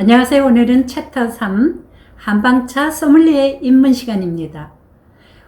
안녕하세요. 오늘은 챕터 3 한방차 소믈리에 입문 시간입니다.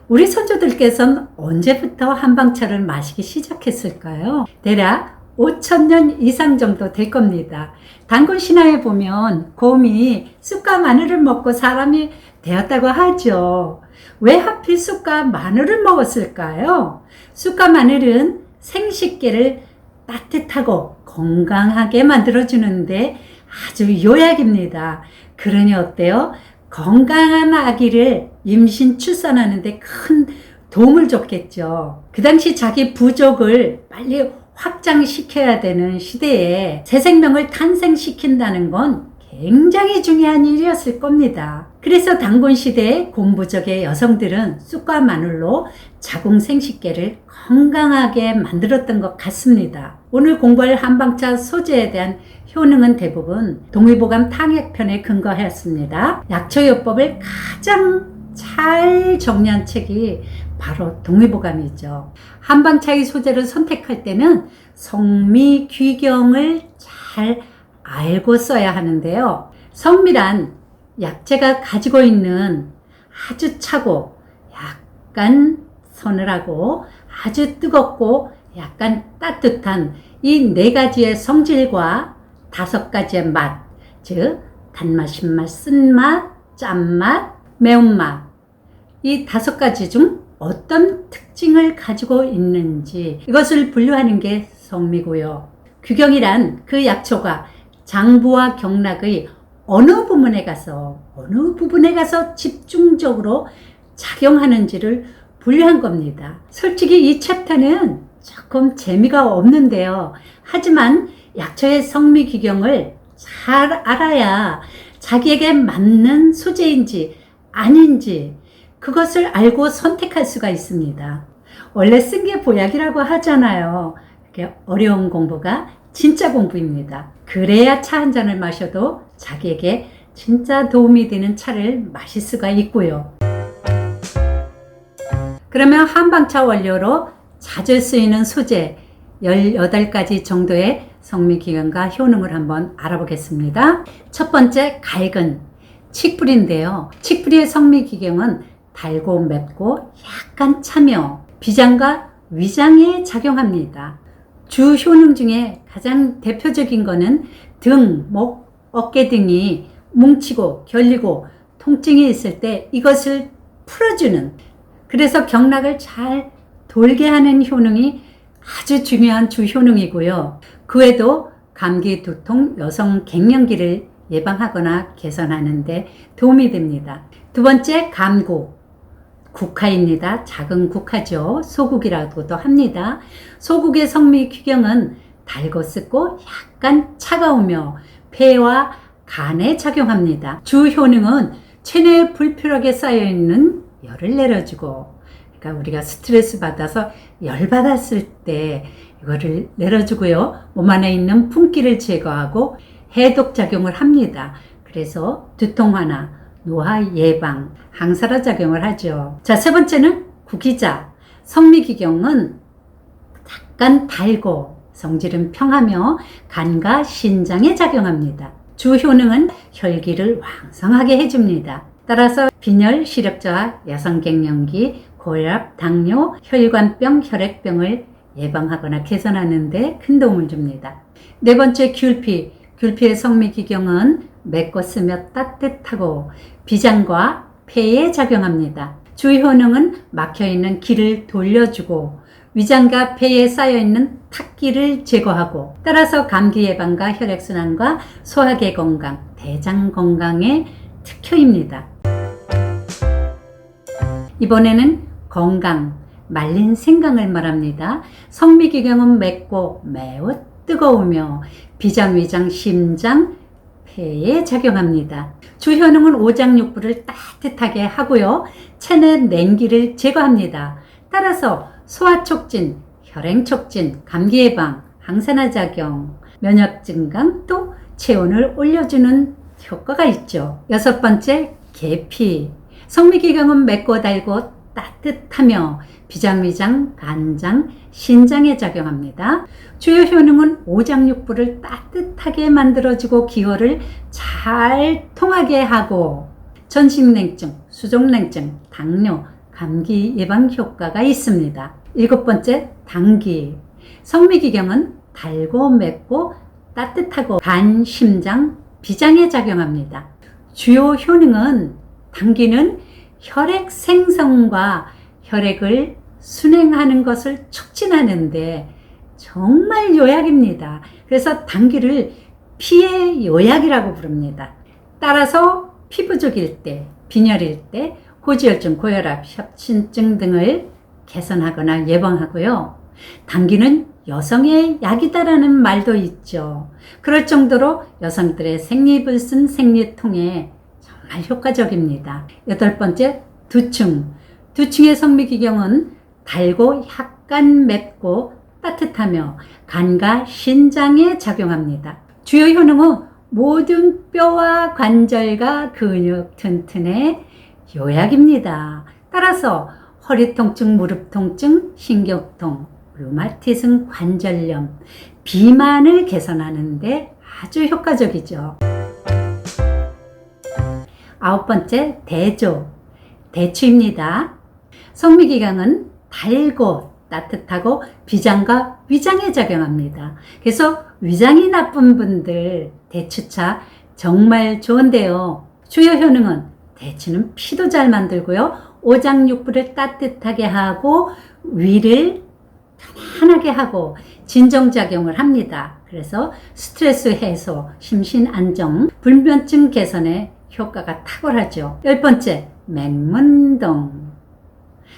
우리 선조들께서는 언제부터 한방차를 마시기 시작했을까요? 대략 5,000년 이상 정도 될 겁니다. 단군 신화에 보면 곰이 쑥과 마늘을 먹고 사람이 되었다고 하죠. 왜 하필 쑥과 마늘을 먹었을까요? 쑥과 마늘은 생식기를 따뜻하고 건강하게 만들어주는데 아주 요약입니다. 그러니 어때요? 건강한 아기를 임신 출산하는데 큰 도움을 줬겠죠. 그 당시 자기 부족을 빨리 확장시켜야 되는 시대에 새 생명을 탄생시킨다는 건 굉장히 중요한 일이었을 겁니다. 그래서 단군 시대의 곰부족의 여성들은 쑥과 마늘로 자궁 생식계를 건강하게 만들었던 것 같습니다. 오늘 공부할 한방차 소재에 대한 효능은 대부분 동의보감 탕액편에 근거하였습니다. 약초요법을 가장 잘 정리한 책이 바로 동의보감이죠. 한방차의 소재를 선택할 때는 성미귀경을 잘 알고 써야 하는데요. 성미란 약재가 가지고 있는 아주 차고 약간 서늘하고 아주 뜨겁고 약간 따뜻한 이 네 가지의 성질과 5가지의 맛, 즉 단맛, 신맛, 쓴맛, 짠맛, 매운맛, 이 5가지 중 어떤 특징을 가지고 있는지 이것을 분류하는 게 성미고요. 규경이란 그 약초가 장부와 경락의 어느 부분에 가서 집중적으로 작용하는지를 분류한 겁니다. 솔직히 이 챕터는 조금 재미가 없는데요. 하지만 약초의 성미 규경을 잘 알아야 자기에게 맞는 소재인지 아닌지 그것을 알고 선택할 수가 있습니다. 원래 쓴 게 보약이라고 하잖아요. 이렇게 어려운 공부가 진짜 공부입니다. 그래야 차 한 잔을 마셔도 자기에게 진짜 도움이 되는 차를 마실 수가 있고요. 그러면 한방차 원료로 자주 쓰이는 소재 18가지 정도의 성미기관과 효능을 한번 알아보겠습니다. 첫 번째, 갈근, 칡뿌리인데요. 칡뿌리의 성미기경은 달고 맵고 약간 차며 비장과 위장에 작용합니다. 주 효능 중에 가장 대표적인 거는 등, 목, 어깨 등이 뭉치고 결리고 통증이 있을 때 이것을 풀어주는, 그래서 경락을 잘 돌게 하는 효능이 아주 중요한 주 효능이고요. 그 외에도 감기, 두통, 여성 갱년기를 예방하거나 개선하는 데 도움이 됩니다. 두 번째, 감국. 국화입니다. 작은 국화죠. 소국이라고도 합니다. 소국의 성미 규경은 달고 쓰고 약간 차가우며 폐와 간에 작용합니다. 주 효능은 체내에 불필요하게 쌓여있는 열을 내려주고, 그러니까 우리가 스트레스 받아서 열 받았을 때 이거를 내려주고요. 몸 안에 있는 품기를 제거하고 해독 작용을 합니다. 그래서 두통 완화, 노화 예방, 항산화 작용을 하죠. 자, 세 번째는 구기자. 성미기경은 약간 달고 성질은 평하며 간과 신장에 작용합니다. 주 효능은 혈기를 왕성하게 해줍니다. 따라서 빈혈, 시력저하, 여성갱년기, 고혈압, 당뇨, 혈관병, 혈액병을 예방하거나 개선하는 데 큰 도움을 줍니다. 네 번째, 귤피. 귤피의 성미기경은 맵고 쓰며 따뜻하고 비장과 폐에 작용합니다. 주 효능은 막혀있는 기를 돌려주고 위장과 폐에 쌓여있는 탁기를 제거하고, 따라서 감기 예방과 혈액순환과 소화계 건강, 대장 건강에 특효입니다. 이번에는 건강, 말린 생강을 말합니다. 성미기경은 맵고 매우 뜨거우며 비장, 위장, 심장, 폐에 작용합니다. 주 효능은 오장육부를 따뜻하게 하고요. 체내 냉기를 제거합니다. 따라서 소화 촉진, 혈행 촉진, 감기 예방, 항산화 작용, 면역 증강, 또 체온을 올려주는 효과가 있죠. 여섯 번째, 계피. 성미기경은 맵고 달고 따뜻하며 비장위장, 간장, 신장에 작용합니다. 주요 효능은 오장육부를 따뜻하게 만들어주고 기호를 잘 통하게 하고 전신냉증, 수족냉증, 당뇨, 감기 예방 효과가 있습니다. 7번째, 당기. 성미기경은 달고 맵고 따뜻하고 간, 심장, 비장에 작용합니다. 주요 효능은 당기는 혈액 생성과 혈액을 순행하는 것을 촉진하는데 정말 요약입니다. 그래서 당기를 피의 요약이라고 부릅니다. 따라서 피부족일 때, 빈혈일 때, 고지혈증, 고혈압, 협심증 등을 개선하거나 예방하고요. 당기는 여성의 약이다라는 말도 있죠. 그럴 정도로 여성들의 생리불순, 생리통에 정말 효과적입니다. 8번째, 두충. 두충의 성미기경은 달고 약간 맵고 따뜻하며 간과 신장에 작용합니다. 주요 효능은 모든 뼈와 관절과 근육 튼튼의 요약입니다. 따라서 허리 통증, 무릎 통증, 신경통, 류마티즘, 관절염, 비만을 개선하는데 아주 효과적이죠. 9번째, 대조. 대추입니다. 성미기강은 달고 따뜻하고 비장과 위장에 작용합니다. 그래서 위장이 나쁜 분들 대추차 정말 좋은데요. 주요 효능은 대추는 피도 잘 만들고요. 오장육부를 따뜻하게 하고 위를 편안하게 하고 진정작용을 합니다. 그래서 스트레스 해소, 심신 안정, 불면증 개선에 효과가 탁월하죠. 10번째, 맹문동.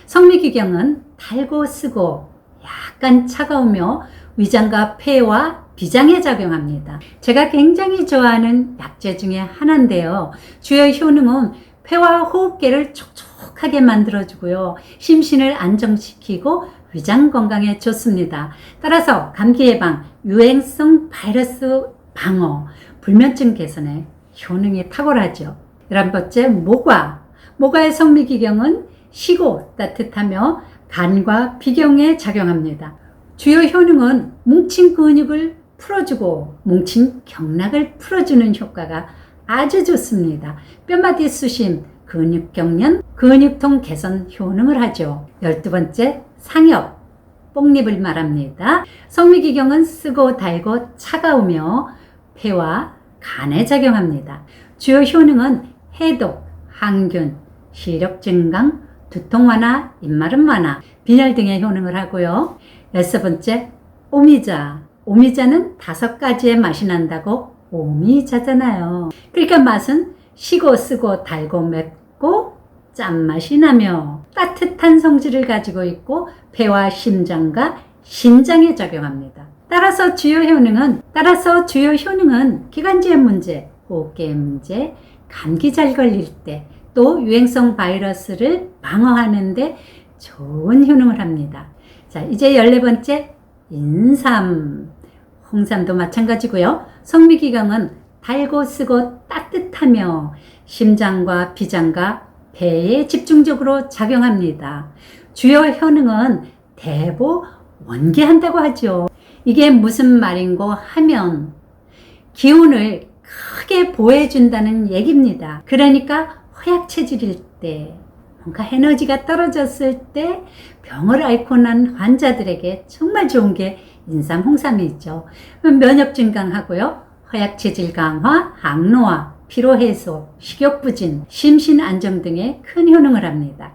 성미기경은 달고 쓰고 약간 차가우며 위장과 폐와 비장에 작용합니다. 제가 굉장히 좋아하는 약재 중에 하나인데요. 주요 효능은 폐와 호흡기를 촉촉하게 만들어주고요. 심신을 안정시키고 위장 건강에 좋습니다. 따라서 감기 예방, 유행성 바이러스 방어, 불면증 개선에 효능이 탁월하죠. 11번째, 모과. 모과의 성미기경은 시고 따뜻하며 간과 비경에 작용합니다. 주요 효능은 뭉친 근육을 풀어주고 뭉친 경락을 풀어주는 효과가 아주 좋습니다. 뼈마디 수심, 근육 경련, 근육통 개선 효능을 하죠. 12번째, 상엽. 뽕잎을 말합니다. 성미기경은 쓰고 달고 차가우며 폐와 간에 작용합니다. 주요 효능은 해독, 항균, 시력 증강, 두통 완화, 입마름 완화, 빈혈 등의 효능을 하고요. 6번째, 오미자. 오미자는 5가지의 맛이 난다고 오미자잖아요. 그러니까 맛은 시고 쓰고 달고 맵고 짠맛이 나며 따뜻한 성질을 가지고 있고 폐와 심장과 신장에 작용합니다. 따라서 주요 효능은 기관지의 문제, 호흡기의 문제, 감기 잘 걸릴 때, 또 유행성 바이러스를 방어하는데 좋은 효능을 합니다. 자, 이제 14번째, 인삼. 홍삼도 마찬가지고요. 성미기경은 달고 쓰고 따뜻하며 심장과 비장과 폐에 집중적으로 작용합니다. 주요 효능은 대보 원기한다고 하죠. 이게 무슨 말인고 하면 기운을 크게 보해준다는 얘기입니다. 그러니까 허약 체질일 때, 뭔가 에너지가 떨어졌을 때 병을 앓고 난 환자들에게 정말 좋은 게 인삼, 홍삼이 있죠. 면역 증강하고요. 허약 체질 강화, 항노화, 피로 해소, 식욕 부진, 심신 안정 등의 큰 효능을 합니다.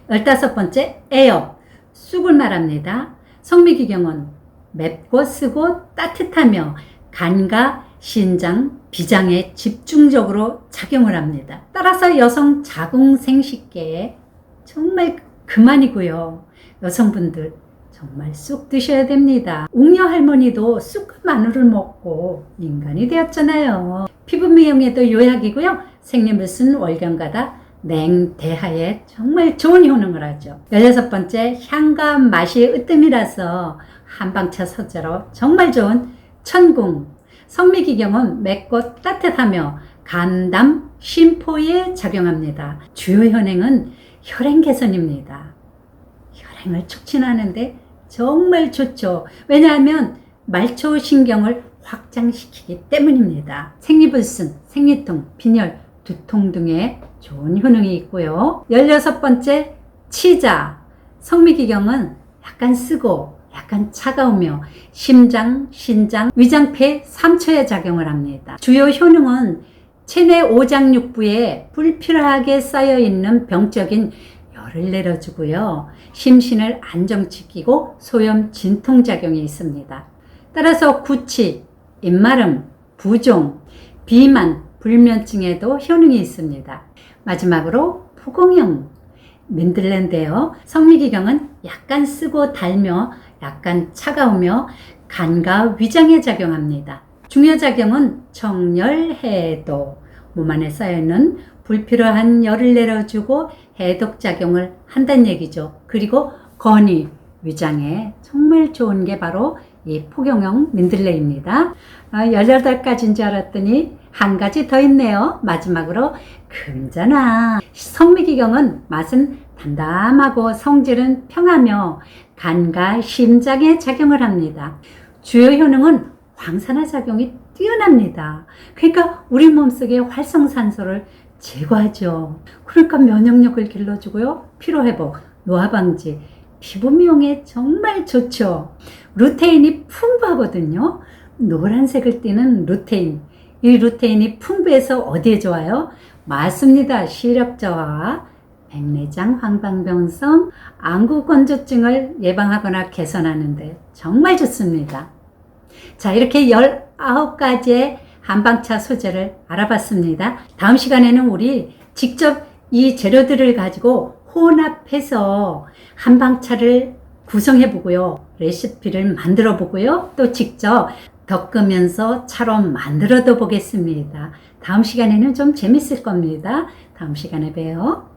15번째, 애엽. 쑥을 말합니다. 성미기경은 맵고 쓰고 따뜻하며 간과 신장, 비장에 집중적으로 작용을 합니다. 따라서 여성 자궁생식계에 정말 그만이고요. 여성분들 정말 쑥 드셔야 됩니다. 웅녀 할머니도 쑥과 마늘을 먹고 인간이 되었잖아요. 피부 미용에도 요약이고요. 생리불순, 월경가다, 냉대하에 정말 좋은 효능을 하죠. 16번째, 향과 맛이 으뜸이라서 한방차 서재로 정말 좋은 천궁. 성미기경은 맵고 따뜻하며 간담, 심포에 작용합니다. 주요 효능은 혈행 개선입니다. 혈행을 촉진하는데 정말 좋죠. 왜냐하면 말초 신경을 확장시키기 때문입니다. 생리불순, 생리통, 빈혈, 두통 등의 좋은 효능이 있고요. 16번째, 치자. 성미기경은 약간 쓰고 약간 차가우며 심장, 신장, 위장폐, 삼초에 작용을 합니다. 주요 효능은 체내 오장육부에 불필요하게 쌓여있는 병적인 열을 내려주고요. 심신을 안정시키고 소염 진통작용이 있습니다. 따라서 구취, 입마름, 부종, 비만, 불면증에도 효능이 있습니다. 마지막으로 포공형 민들레인데요. 성미기경은 약간 쓰고 달며 약간 차가우며 간과 위장에 작용합니다. 중요작용은 청열, 해독, 몸 안에 쌓여있는 불필요한 열을 내려주고 해독작용을 한다는 얘기죠. 그리고 건이, 위장에 정말 좋은 게 바로 이 포경형 민들레입니다. 18가지인 줄 알았더니 한 가지 더 있네요. 마지막으로 금전화. 성미기경은 맛은 담담하고 성질은 평하며 간과 심장에 작용을 합니다. 주요 효능은 황산화 작용이 뛰어납니다. 그러니까 우리 몸속의 활성산소를 제거하죠. 그러니까 면역력을 길러주고요. 피로회복, 노화방지, 피부 미용에 정말 좋죠. 루테인이 풍부하거든요. 노란색을 띠는 루테인. 이 루테인이 풍부해서 어디에 좋아요? 맞습니다. 시력 저하와 백내장 황반변성, 안구건조증을 예방하거나 개선하는데 정말 좋습니다. 자, 이렇게 19가지의 한방차 소재를 알아봤습니다. 다음 시간에는 우리 직접 이 재료들을 가지고 혼합해서 한방차를 구성해 보고요. 레시피를 만들어 보고요. 또 직접 덮으면서 차로 만들어도 보겠습니다. 다음 시간에는 좀 재밌을 겁니다. 다음 시간에 봬요.